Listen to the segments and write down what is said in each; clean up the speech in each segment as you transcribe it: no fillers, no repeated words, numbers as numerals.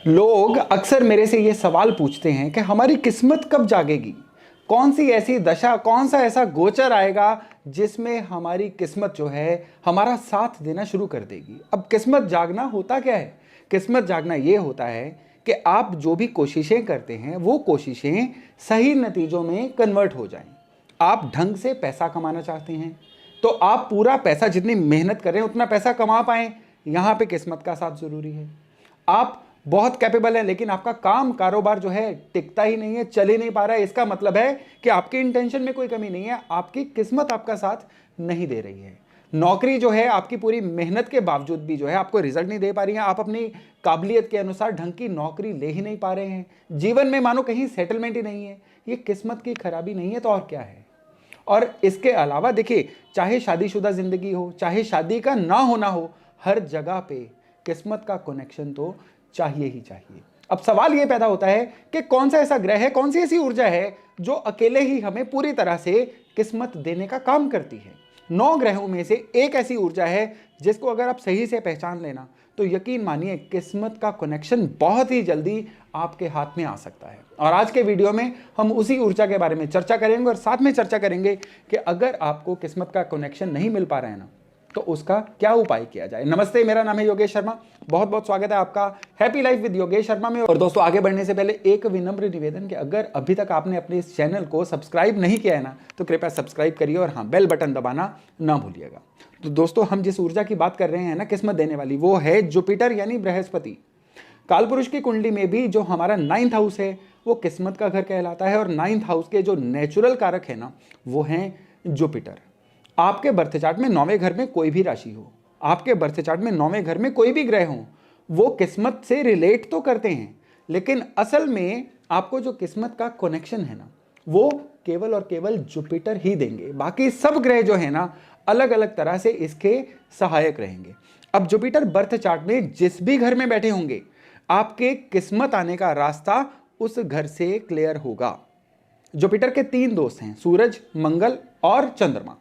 लोग अक्सर मेरे से ये सवाल पूछते हैं कि हमारी किस्मत कब जागेगी। कौन सी ऐसी दशा, कौन सा ऐसा गोचर आएगा जिसमें हमारी किस्मत जो है हमारा साथ देना शुरू कर देगी। अब किस्मत जागना होता क्या है? किस्मत जागना ये होता है कि आप जो भी कोशिशें करते हैं वो कोशिशें सही नतीजों में कन्वर्ट हो जाएं। आप ढंग से पैसा कमाना चाहते हैं तो आप पूरा पैसा, जितनी मेहनत करें उतना पैसा कमा पाएं, यहां पे किस्मत का साथ जरूरी है। आप बहुत कैपेबल हैं लेकिन आपका काम कारोबार जो है टिकता ही नहीं है, चल ही नहीं पा रहा है, इसका मतलब है कि आपके इंटेंशन में कोई कमी नहीं है, आपकी किस्मत आपका साथ नहीं दे रही है। नौकरी जो है आपकी पूरी मेहनत के बावजूद भी जो है आपको रिजल्ट नहीं दे पा रही है, आप अपनी काबिलियत के अनुसार ढंग की नौकरी ले ही नहीं पा रहे हैं, जीवन में मानो कहीं सेटलमेंट ही नहीं है। ये किस्मत की खराबी नहीं है तो और क्या है? और इसके अलावा देखिए, चाहे शादीशुदा जिंदगी हो, चाहे शादी का ना होना हो, हर जगह पे किस्मत का कनेक्शन तो चाहिए ही चाहिए। अब सवाल यह पैदा होता है कि कौन सा ऐसा ग्रह है, कौन सी ऐसी ऊर्जा है जो अकेले ही हमें पूरी तरह से किस्मत देने का काम करती है। 9 ग्रहों में से एक ऐसी ऊर्जा है जिसको अगर आप सही से पहचान लेना तो यकीन मानिए किस्मत का कनेक्शन बहुत ही जल्दी आपके हाथ में आ सकता है। और आज के वीडियो में हम उसी ऊर्जा के बारे में चर्चा करेंगे और साथ में चर्चा करेंगे कि अगर आपको किस्मत का कनेक्शन नहीं मिल पा रहा है ना, तो उसका क्या उपाय किया जाए। नमस्ते, मेरा नाम है योगेश शर्मा, बहुत बहुत स्वागत है आपका happy life with Yogesh Sharma में। और दोस्तों, आगे बढ़ने से पहले एक विनम्र निवेदन कि अगर अभी तक आपने अपने इस चैनल को सब्सक्राइब नहीं किया है ना, तो कृपया सब्सक्राइब करिए और हाँ, बेल बटन दबाना ना भूलिएगा। तो दोस्तों, हम जिस ऊर्जा की बात कर रहे हैं ना किस्मत देने वाली, वो है जुपिटर यानी बृहस्पति। कालपुरुष की कुंडली में भी जो हमारा 9th हाउस है वो किस्मत का घर कहलाता है और 9th हाउस के जो नेचुरल कारक है ना वो हैं जुपिटर। आपके बर्थ चार्ट में 9वें घर में कोई भी राशि हो, आपके बर्थ चार्ट में 9वें घर में कोई भी ग्रह हो, वो किस्मत से रिलेट तो करते हैं, लेकिन असल में आपको जो किस्मत का कनेक्शन है ना वो केवल और केवल जुपिटर ही देंगे। बाकी सब ग्रह जो है ना अलग अलग तरह से इसके सहायक रहेंगे। अब जुपिटर बर्थ चार्ट में जिस भी घर में बैठे होंगे, आपके किस्मत आने का रास्ता उस घर से क्लियर होगा। जुपिटर के 3 दोस्त हैं, सूरज, मंगल और चंद्रमा।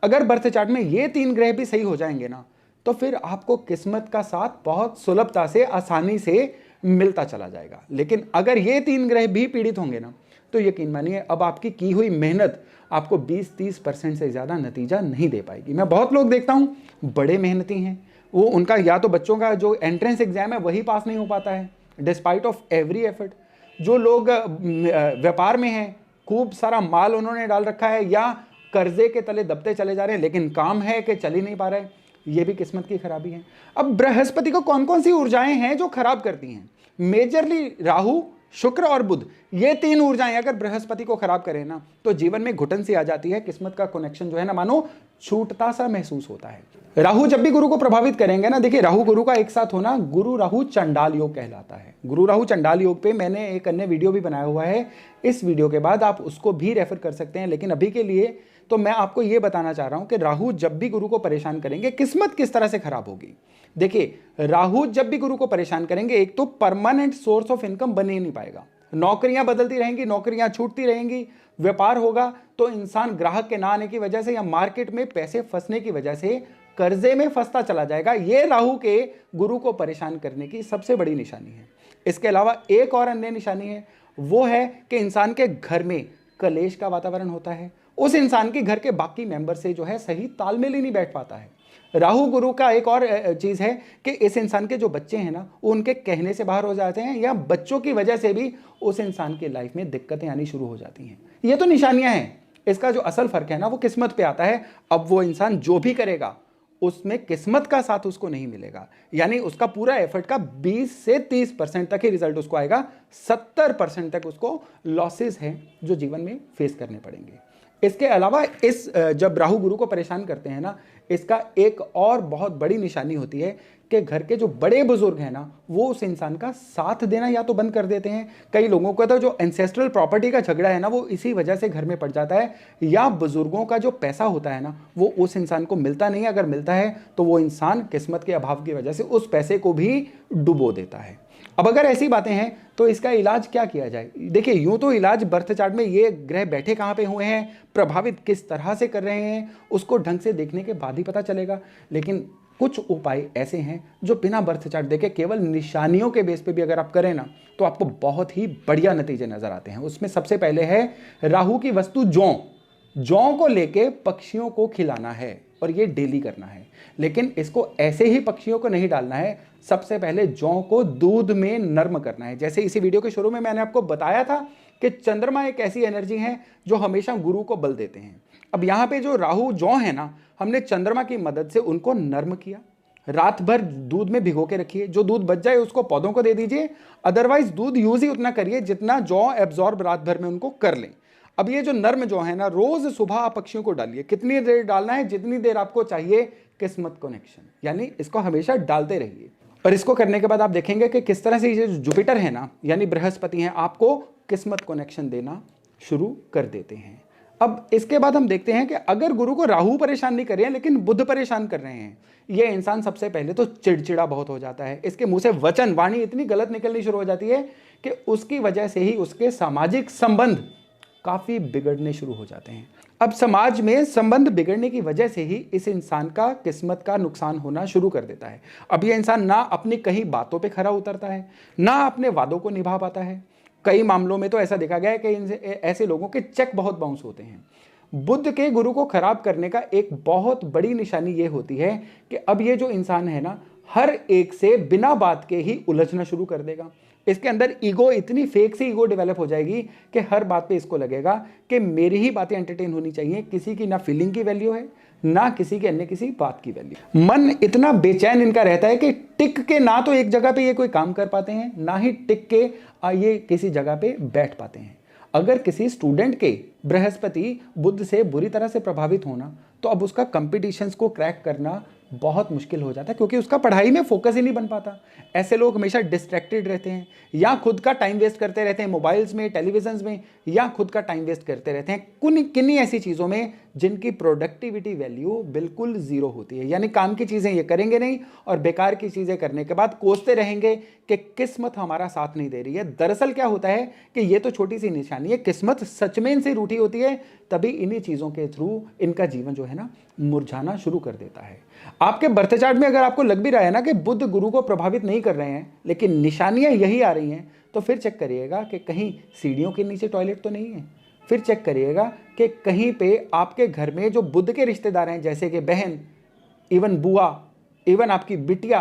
अगर बर्थ चार्ट में ये 3 ग्रह भी सही हो जाएंगे ना, तो फिर आपको किस्मत का साथ बहुत सुलभता से, आसानी से मिलता चला जाएगा। लेकिन अगर ये 3 ग्रह भी पीड़ित होंगे ना, तो यकीन मानिए अब आपकी की हुई मेहनत आपको 20-30% से ज़्यादा नतीजा नहीं दे पाएगी। मैं बहुत लोग देखता हूँ बड़े मेहनती हैं, वो उनका या तो बच्चों का जो एंट्रेंस एग्जाम है वही पास नहीं हो पाता है डिस्पाइट ऑफ एवरी एफर्ट। जो लोग व्यापार में हैं, खूब सारा माल उन्होंने डाल रखा है या कर्जे के तले दबते चले जा रहे हैं, लेकिन काम है कि चल ही नहीं पा रहे, ये भी किस्मत की खराबी है। अब बृहस्पति को कौन कौन सी ऊर्जाएं हैं जो खराब करती हैं? मेजरली राहु, शुक्र और बुध, ये 3 ऊर्जाएं अगर बृहस्पति को खराब करें ना, तो जीवन में घुटन सी आ जाती है, किस्मत का कनेक्शन जो है ना मानो छूटता सा महसूस होता है। राहु जब भी गुरु को प्रभावित करेंगे ना, देखिए राहु गुरु का एक साथ होना गुरु राहु चंडाल योग कहलाता है। गुरु राहु चंडाल योग पे मैंने एक अन्य वीडियो भी बनाया हुआ है, इस वीडियो के बाद आप उसको भी रेफर कर सकते हैं। लेकिन अभी के लिए तो मैं आपको यह बताना चाह रहा हूं कि राहु जब भी गुरु को परेशान करेंगे, किस्मत किस तरह से खराब होगी। देखिए, राहु जब भी गुरु को परेशान करेंगे, एक तो परमानेंट सोर्स ऑफ इनकम बन ही नहीं पाएगा, नौकरियां बदलती रहेंगी, नौकरियां छूटती रहेंगी, व्यापार होगा तो इंसान ग्राहक के ना आने की वजह से या मार्केट में पैसे फंसने की वजह से कर्जे में फंसता चला जाएगा। यह राहु के गुरु को परेशान करने की सबसे बड़ी निशानी है। इसके अलावा एक और अन्य निशानी है, वो है कि इंसान के घर में कलेश का वातावरण होता है, उस इंसान के घर के बाकी मेंबर से जो है सही तालमेल ही नहीं बैठ पाता है। राहु गुरु का एक और चीज है कि इस इंसान के जो बच्चे हैं ना, वो उनके कहने से बाहर हो जाते हैं या बच्चों की वजह से भी उस इंसान की लाइफ में दिक्कतें आनी शुरू हो जाती हैं। ये तो निशानियां हैं, इसका जो असल फर्क है ना वो किस्मत पे आता है। अब वो इंसान जो भी करेगा उसमें किस्मत का साथ उसको नहीं मिलेगा, यानी उसका पूरा एफर्ट का 20 से 30% तक ही रिजल्ट उसको आएगा, 70% तक उसको लॉसेस हैं जो जीवन में फेस करने पड़ेंगे। इसके अलावा इस जब राहु गुरु को परेशान करते हैं ना, इसका एक और बहुत बड़ी निशानी होती है कि घर के जो बड़े बुजुर्ग हैं ना, वो उस इंसान का साथ देना या तो बंद कर देते हैं। कई लोगों का तो जो एंसेस्ट्रल प्रॉपर्टी का झगड़ा है ना, वो इसी वजह से घर में पड़ जाता है, या बुजुर्गों का जो पैसा होता है ना वो उस इंसान को मिलता नहीं है, अगर मिलता है तो वो इंसान किस्मत के अभाव की वजह से उस पैसे को भी डुबो देता है। अब अगर ऐसी बातें हैं तो इसका इलाज क्या किया जाए? देखिए, यूं तो इलाज बर्थ चार्ट में ये ग्रह बैठे कहाँ पे हुए हैं, प्रभावित किस तरह से कर रहे हैं, उसको ढंग से देखने के बाद ही पता चलेगा। लेकिन कुछ उपाय ऐसे हैं जो बिना बर्थ चार्ट देखे केवल निशानियों के बेस पे भी अगर आप करें ना तो आपको बहुत ही बढ़िया नतीजे नजर आते हैं। उसमें सबसे पहले है राहु की वस्तु जौ। जौ को लेके पक्षियों को खिलाना है और ये डेली करना है, लेकिन इसको ऐसे ही पक्षियों को नहीं डालना है। सबसे पहले जौ को दूध में नर्म करना है। जैसे इसी वीडियो के शुरू में मैंने आपको बताया था कि चंद्रमा एक ऐसी एनर्जी है जो हमेशा गुरु को बल देते हैं। अब यहाँ पे जो राहु जौ है ना, हमने चंद्रमा की मदद से उनको नर्म किया। रात भर दूध में भिगो के रखिए, जो दूध बच जाए उसको पौधों को दे दीजिए, अदरवाइज दूध यूज ही उतना करिए जितना जौ एब्जॉर्ब रात भर में उनको कर लें। अब ये जो नर्म जौ है ना, रोज सुबह आप पक्षियों को डालिए। कितनी देर डालना है? जितनी देर आपको चाहिए किस्मत कनेक्शन, यानी इसको हमेशा डालते रहिए। और इसको करने के बाद आप देखेंगे कि किस तरह से ये जो जुपिटर है ना, यानी बृहस्पति हैं, आपको किस्मत कनेक्शन देना शुरू कर देते हैं। अब इसके बाद हम देखते हैं कि अगर गुरु को राहु परेशान नहीं कर रहे हैं लेकिन बुध परेशान कर रहे हैं, ये इंसान सबसे पहले तो चिड़चिड़ा बहुत हो जाता है। इसके मुंह से वचन वाणी इतनी गलत निकलनी शुरू हो जाती है कि उसकी वजह से ही उसके सामाजिक संबंध काफी बिगड़ने शुरू हो जाते हैं। अब समाज में संबंध बिगड़ने की वजह से ही इस इंसान का किस्मत का नुकसान होना शुरू कर देता है। अब ये इंसान ना अपनी कहीं बातों पे खरा उतरता है, ना अपने वादों को निभा पाता है। कई मामलों में तो ऐसा देखा गया है कि ऐसे लोगों के चेक बहुत बाउंस होते हैं। बुध के गुरु को खराब करने का एक बहुत बड़ी निशानी ये होती है कि अब ये जो इंसान है ना, हर एक से बिना बात के ही उलझना शुरू कर देगा। इसके अंदर ईगो, इतनी फेक सी ईगो डेवलप हो जाएगी कि हर बात पे इसको लगेगा कि मेरी ही बातें एंटरटेन होनी चाहिए। किसी की ना फीलिंग की वैल्यू है, ना किसी के अन्य किसी बात की वैल्यू। मन इतना बेचैन इनका रहता है कि टिक के ना तो एक जगह पे ये कोई काम कर पाते हैं, ना ही टिक के ये किसी जगह पे बैठ पाते हैं। अगर किसी स्टूडेंट के बृहस्पति बुध से बुरी तरह से प्रभावित होना, तो अब उसका कंपटीशंस को क्रैक करना बहुत मुश्किल हो जाता है, क्योंकि उसका पढ़ाई में फोकस ही नहीं बन पाता। ऐसे लोग हमेशा डिस्ट्रैक्टेड रहते हैं, या खुद का टाइम वेस्ट करते रहते हैं मोबाइल्स में, टेलीविजन में, या खुद का टाइम वेस्ट करते रहते हैं किन्हीं ऐसी चीज़ों में जिनकी प्रोडक्टिविटी वैल्यू बिल्कुल जीरो होती है। यानी काम की चीज़ें ये करेंगे नहीं और बेकार की चीज़ें करने के बाद कोसते रहेंगे कि किस्मत हमारा साथ नहीं दे रही है। दरअसल क्या होता है कि ये तो छोटी सी निशानी है, किस्मत सच में इनसे रूठी होती है, तभी इन्हीं चीज़ों के थ्रू इनका जीवन जो है ना मुरझाना शुरू कर देता है। आपके बर्थ चार्ट में अगर आपको लग भी रहा है ना कि बुध गुरु को प्रभावित नहीं कर रहे हैं, लेकिन निशानियां यही आ रही हैं, तो फिर चेक करिएगा कि कहीं सीढ़ियों के नीचे टॉयलेट तो नहीं है। फिर चेक करिएगा कि कहीं पे आपके घर में जो बुध के रिश्तेदार हैं, जैसे कि बहन, इवन बुआ, इवन आपकी बिटिया,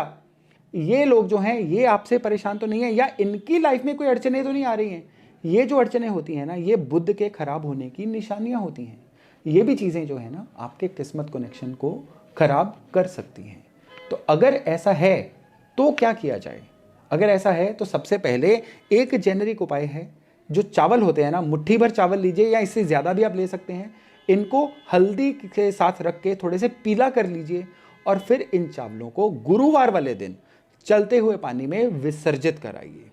ये लोग जो हैं ये आपसे परेशान तो नहीं है, या इनकी लाइफ में कोई अड़चने तो नहीं आ रही हैं। ये जो अड़चने होती हैं ना, ये बुध के खराब होने की निशानियां होती हैं। ये भी चीज़ें जो है ना आपके किस्मत कनेक्शन को खराब कर सकती हैं। तो अगर ऐसा है तो क्या किया जाए? अगर ऐसा है तो सबसे पहले एक जेनेरिक उपाय है, जो चावल होते हैं ना, मुट्ठी भर चावल लीजिए या इससे ज़्यादा भी आप ले सकते हैं। इनको हल्दी के साथ रख के थोड़े से पीला कर लीजिए और फिर इन चावलों को गुरुवार वाले दिन चलते हुए पानी में विसर्जित कराइए।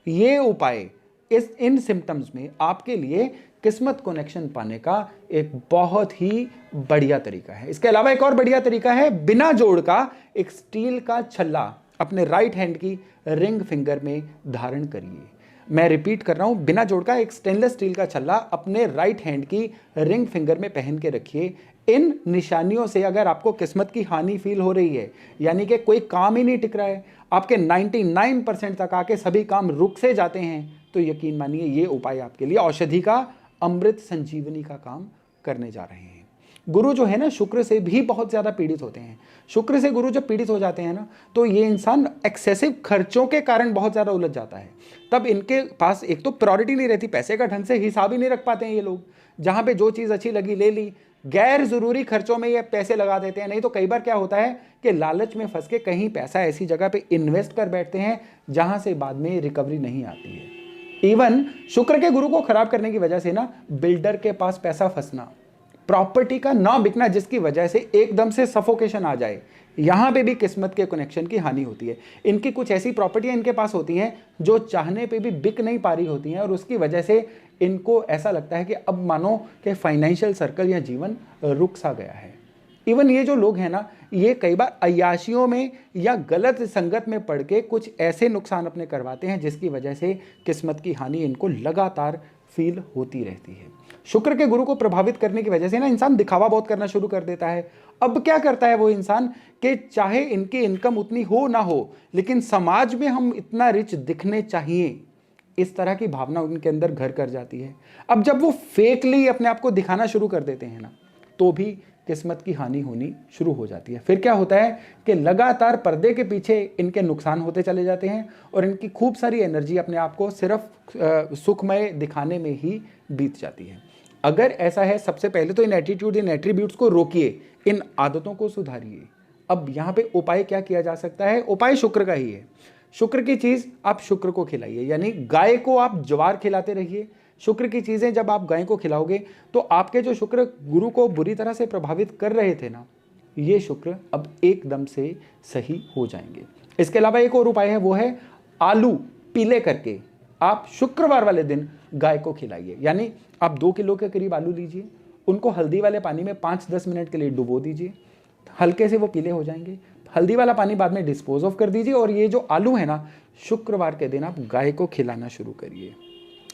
ये उपाय इन सिम्टम्स में आपके लिए किस्मत कनेक्शन पाने का एक बहुत ही बढ़िया तरीका है। इसके अलावा एक और बढ़िया तरीका है, बिना जोड़ का एक स्टील का छल्ला अपने राइट हैंड की रिंग फिंगर में धारण करिए। मैं रिपीट कर रहा हूं, बिना जोड़ का एक स्टेनलेस स्टील का छल्ला अपने राइट हैंड की रिंग फिंगर में पहन के रखिए। इन निशानियों से अगर आपको किस्मत की हानि फील हो रही है, यानी कि कोई काम ही नहीं टिक रहा है, आपके 99% तक आके सभी काम रुक से जाते हैं, तो यकीन मानिए ये उपाय आपके लिए औषधि का अमृत संजीवनी का काम करने जा रहे हैं। गुरु जो है ना, शुक्र से भी बहुत ज्यादा पीड़ित होते हैं। शुक्र से गुरु जब पीड़ित हो जाते हैं ना, तो ये इंसान एक्सेसिव खर्चों के कारण बहुत ज्यादा उलझ जाता है। तब इनके पास एक तो प्रायोरिटी नहीं रहती, पैसे का ढंग से हिसाब ही नहीं रख पाते हैं ये लोग। जहां पे जो चीज अच्छी लगी ले ली, गैर जरूरी खर्चों में ये पैसे लगा देते हैं। नहीं तो कई बार क्या होता है कि लालच में फंस के कहीं पैसा ऐसी जगह पे इन्वेस्ट कर बैठते हैं जहां से बाद में रिकवरी नहीं आती है। इवन शुक्र के गुरु को खराब करने की वजह से ना, बिल्डर के पास पैसा फंसना, प्रॉपर्टी का ना बिकना, जिसकी वजह से एकदम से सफोकेशन आ जाए, यहां पे भी किस्मत के कनेक्शन की हानि होती है। इनकी कुछ ऐसी प्रॉपर्टियां इनके पास होती हैं जो चाहने पे भी बिक नहीं पा रही होती हैं, और उसकी वजह से इनको ऐसा लगता है कि अब मानो कि फाइनेंशियल सर्कल या जीवन रुक सा गया है। इवन ये जो लोग हैं ना, ये कई बार अय्याशियों में या गलत संगत में पड़ के कुछ ऐसे नुकसान अपने करवाते हैं जिसकी वजह से किस्मत की हानि इनको लगातार फील होती रहती है। शुक्र के गुरु को प्रभावित करने की वजह से ना इंसान दिखावा बहुत करना शुरू कर देता है। अब क्या करता है वो इंसान कि चाहे इनकी इनकम उतनी हो ना हो, लेकिन समाज में हम इतना रिच दिखने चाहिए, इस तरह की भावना उनके अंदर घर कर जाती है। अब जब वो फेकली अपने आप को दिखाना शुरू कर देते हैं ना, तो भी किस्मत की हानि होनी शुरू हो जाती है। फिर क्या होता है कि लगातार पर्दे के पीछे इनके नुकसान होते चले जाते हैं और इनकी खूब सारी एनर्जी अपने आप को सिर्फ सुखमय दिखाने में ही बीत जाती है। अगर ऐसा है, सबसे पहले तो इन एटीट्यूड, इन एट्रीब्यूट्स को रोकिए, इन आदतों को सुधारिए। अब यहाँ पे उपाय क्या किया जा सकता है? उपाय शुक्र का ही है। शुक्र की चीज आप शुक्र को खिलाइए, यानी गाय को आप ज्वार खिलाते रहिए। शुक्र की चीजें जब आप गाय को खिलाओगे तो आपके जो शुक्र गुरु को बुरी तरह से प्रभावित कर रहे थे ना, ये शुक्र अब एकदम से सही हो जाएंगे। इसके अलावा एक और उपाय है, वो है आलू पीले करके आप शुक्रवार वाले दिन गाय को खिलाइए। यानी आप 2 किलो के करीब आलू लीजिए, उनको हल्दी वाले पानी में 5-10 मिनट के लिए डुबो दीजिए, हल्के से वो पीले हो जाएंगे। हल्दी वाला पानी बाद में डिस्पोज ऑफ कर दीजिए और ये जो आलू है ना, शुक्रवार के दिन आप गाय को खिलाना शुरू करिए।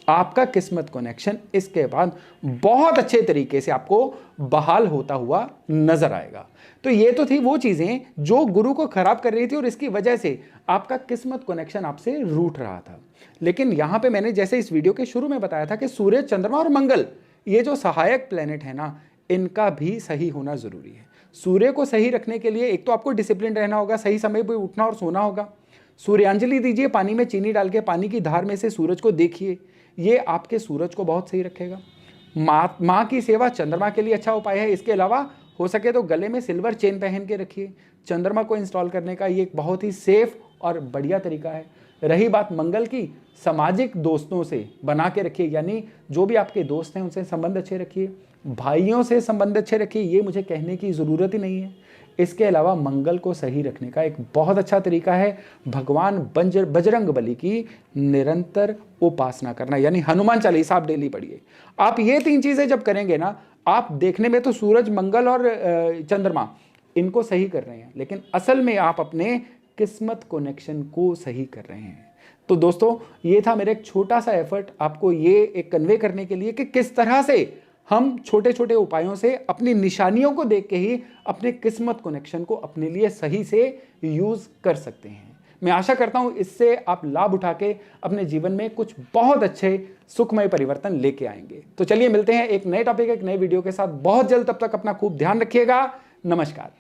आपका किस्मत कनेक्शन इसके बाद बहुत अच्छे तरीके से आपको बहाल होता हुआ नजर आएगा। तो ये तो थी वो चीजें जो गुरु को खराब कर रही थी और इसकी वजह से आपका किस्मत कनेक्शन आपसे रूठ रहा था। लेकिन यहां पे मैंने जैसे इस वीडियो के शुरू में बताया था कि सूर्य, चंद्रमा और मंगल, ये जो सहायक प्लेनेट है ना, इनका भी सही होना जरूरी है। सूर्य को सही रखने के लिए एक तो आपको डिसिप्लिन रहना होगा, सही समय पर उठना और सोना होगा। सूर्यांजलि दीजिए, पानी में चीनी डाल के पानी की धार में से सूरज को देखिए, ये आपके सूरज को बहुत सही रखेगा। माँ की सेवा चंद्रमा के लिए अच्छा उपाय है। इसके अलावा हो सके तो गले में सिल्वर चेन पहन के रखिए। चंद्रमा को इंस्टॉल करने का ये एक बहुत ही सेफ और बढ़िया तरीका है। रही बात मंगल की, सामाजिक दोस्तों से बना के रखिए, यानी जो भी आपके दोस्त हैं उनसे संबंध अच्छे रखिए, भाइयों से संबंध अच्छे रखिए, ये मुझे कहने की ज़रूरत ही नहीं है। इसके अलावा मंगल को सही रखने का एक बहुत अच्छा तरीका है भगवान बजरंग बली की निरंतर उपासना करना, यानी हनुमान चालीसा आप डेली पढ़िए। आप ये 3 चीजें जब करेंगे ना, आप देखने में तो सूरज, मंगल और चंद्रमा इनको सही कर रहे हैं, लेकिन असल में आप अपने किस्मत कनेक्शन को सही कर रहे हैं। तो दोस्तों, ये था मेरा एक छोटा सा एफर्ट आपको ये एक कन्वे करने के लिए कि किस तरह से हम छोटे छोटे उपायों से अपनी निशानियों को देख के ही अपने किस्मत कनेक्शन को अपने लिए सही से यूज कर सकते हैं। मैं आशा करता हूं इससे आप लाभ उठा के अपने जीवन में कुछ बहुत अच्छे सुखमय परिवर्तन लेके आएंगे। तो चलिए मिलते हैं एक नए टॉपिक, एक नए वीडियो के साथ बहुत जल्द। तब तक अपना खूब ध्यान रखिएगा। नमस्कार।